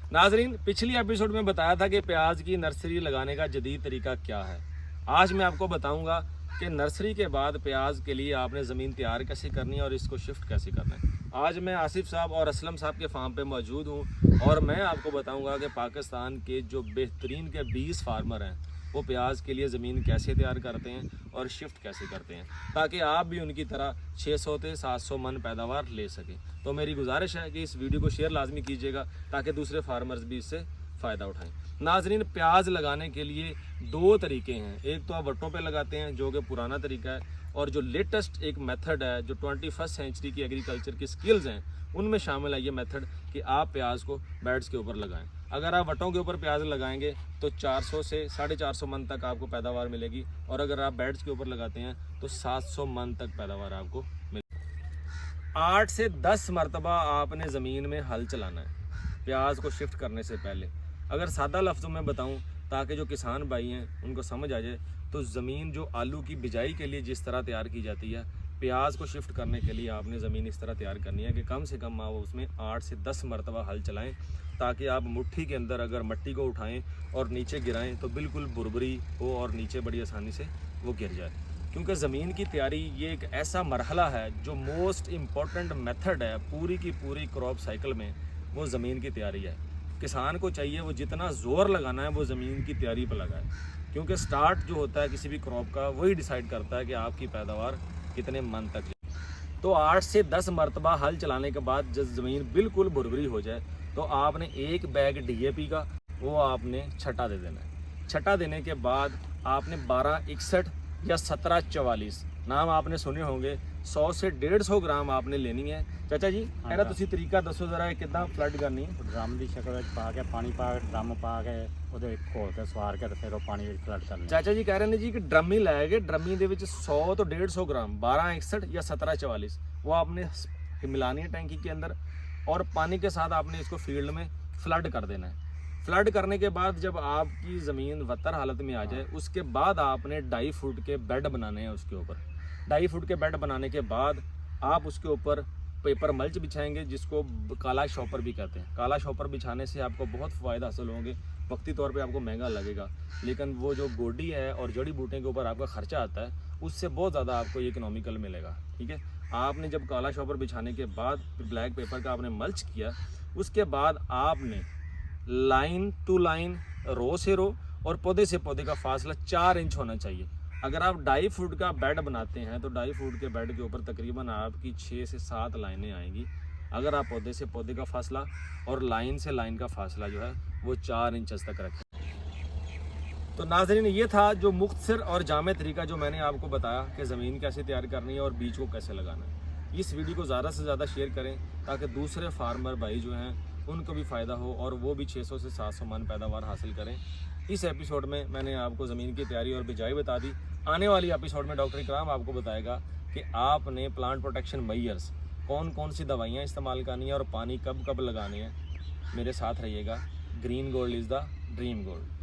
नाजरीन, पिछली एपिसोड में बताया था कि प्याज की नर्सरी लगाने का जदीद तरीका क्या है। आज मैं आपको बताऊंगा कि नर्सरी के बाद प्याज के लिए आपने ज़मीन तैयार कैसे करनी है और इसको शिफ्ट कैसे करना है। आज मैं आसिफ साहब और असलम साहब के फार्म पे मौजूद हूँ और मैं आपको बताऊंगा कि पाकिस्तान के जो बेहतरीन के 20 फार्मर हैं वो प्याज के लिए ज़मीन कैसे तैयार करते हैं और शिफ्ट कैसे करते हैं, ताकि आप भी उनकी तरह 600 से 700 मन पैदावार ले सकें। तो मेरी गुजारिश है कि इस वीडियो को शेयर लाजमी कीजिएगा ताकि दूसरे फार्मर्स भी इससे फ़ायदा उठाएं। नाजरीन, प्याज लगाने के लिए दो तरीके हैं। एक तो आप वट्टों पे लगाते हैं जो कि पुराना तरीका है, और जो लेटेस्ट एक मेथड है जो 21st सेंचुरी की एग्रीकल्चर की स्किल्स हैं उनमें शामिल है ये मेथड कि आप प्याज को बेड्स के ऊपर लगाएं। अगर आप वट्टों के ऊपर प्याज लगाएंगे तो 400 से 450 मन तक आपको पैदावार मिलेगी, और अगर आप बेड्स के ऊपर लगाते हैं तो 700 मन तक पैदावार आपको मिलेगी। 8 से 10 मरतबा आपने ज़मीन में हल चलाना है प्याज को शिफ्ट करने से पहले। अगर सादा लफ्ज़ों में बताऊं ताकि जो किसान भाई हैं उनको समझ आ जाए, तो ज़मीन जो आलू की बिजाई के लिए जिस तरह तैयार की जाती है, प्याज को शिफ्ट करने के लिए आपने ज़मीन इस तरह तैयार करनी है कि कम से कम आप उसमें 8 से 10 मरतबा हल चलाएं, ताकि आप मुट्ठी के अंदर अगर मिट्टी को उठाएं और नीचे गिराएं तो बिल्कुल बुरबरी हो और नीचे बड़ी आसानी से वो गिर जाए। क्योंकि ज़मीन की तैयारी ये एक ऐसा मरहला है जो मोस्ट इम्पॉर्टेंट मेथड है पूरी की पूरी क्रॉप साइकिल में, वो ज़मीन की तैयारी है। किसान को चाहिए वो जितना ज़ोर लगाना है वो ज़मीन की तैयारी पर लगाए, क्योंकि स्टार्ट जो होता है किसी भी क्रॉप का वही डिसाइड करता है कि आपकी पैदावार कितने मन तक जाए। तो 8 से 10 मरतबा हल चलाने के बाद जब ज़मीन बिल्कुल भुरभुरी हो जाए तो आपने एक बैग DAP का वो आपने छटा दे देना है। छटा देने के बाद आपने 1261 या 1744 नाम आपने सुने होंगे, 100 से 150 ग्राम आपने लेनी है। चाचा जी ਇਹਦਾ ਤੁਸੀਂ ਤਰੀਕਾ ਦੱਸੋ ਜ਼ਰਾ, ਕਿੱਦਾਂ ਫਲੱਡ ਕਰਨੀ ਹੈ? ड्रम की शक्ल ਵਿੱਚ ਪਾ ਕੇ ਪਾਣੀ ਪਾ ਕੇ ड्रम ਪਾ ਕੇ ਉਹਦੇ ਵਿੱਚ ਘੋਲ ਕੇ ਸਵਾਰ ਕੇ ਤੇ ਫਿਰ ਉਹ ਪਾਣੀ ਵਿੱਚ ਫਲੱਡ ਕਰਨਾ। ਚਾਚਾ ਜੀ ਕਹਿ ਰਹੇ ਨੇ जी कि ड्रम ही लाएंगे, ड्रमी ਦੇ ਵਿੱਚ 100 तो 150 ग्राम 1261 या 1744 वो आपने मिलानी है टैंकी के अंदर, और पानी के साथ आपने इसको फील्ड में फ्लड कर देना है। फ्लड करने के बाद जब आपकी ज़मीन वत्तर हालत में आ जाए उसके बाद आपने 2.5 फुट के बेड बनाने हैं। उसके ऊपर 2.5 फुट के बेड बनाने के बाद आप उसके ऊपर पेपर मल्च बिछाएंगे, जिसको काला शॉपर भी कहते हैं। काला शॉपर बिछाने से आपको बहुत फ़ायदा हासिल होंगे। वक्ती तौर पे आपको महंगा लगेगा, लेकिन वो जो गोडी है और जड़ी बूटियों के ऊपर आपका ख़र्चा आता है उससे बहुत ज़्यादा आपको ये इकोनॉमिकल मिलेगा। ठीक है, आपने जब काला शॉपर बिछाने के बाद ब्लैक पेपर का आपने मल्च किया, उसके बाद आपने लाइन टू लाइन, रो से रो और पौधे से पौधे का फासला 4 इंच होना चाहिए। अगर आप 2.5 फुट का बेड बनाते हैं तो 2.5 फुट के बेड के ऊपर तकरीबन आपकी 6 से 7 लाइनें आएंगी। अगर आप पौधे से पौधे का फासला और लाइन से लाइन का फासला जो है वो 4 इंच तक रखें। तो नाज़रीन, ये था जो मुख्तसर और जामे तरीका जो मैंने आपको बताया कि ज़मीन कैसे तैयार करनी है और बीज को कैसे लगाना है। इस वीडियो को ज़्यादा से ज़्यादा शेयर करें ताकि दूसरे फार्मर भाई जो हैं उनको भी फ़ायदा हो और वो भी 600 से 700 मन पैदावार हासिल करें। इस एपिसोड में मैंने आपको ज़मीन की तैयारी और बिजाई बता दी। आने वाली एपिसोड में डॉक्टर इकराम आपको बताएगा कि आपने प्लांट प्रोटेक्शन मेजर्स कौन कौन सी दवाइयाँ इस्तेमाल करनी है और पानी कब कब लगाने हैं। मेरे साथ रहिएगा। Green gold is the dream gold.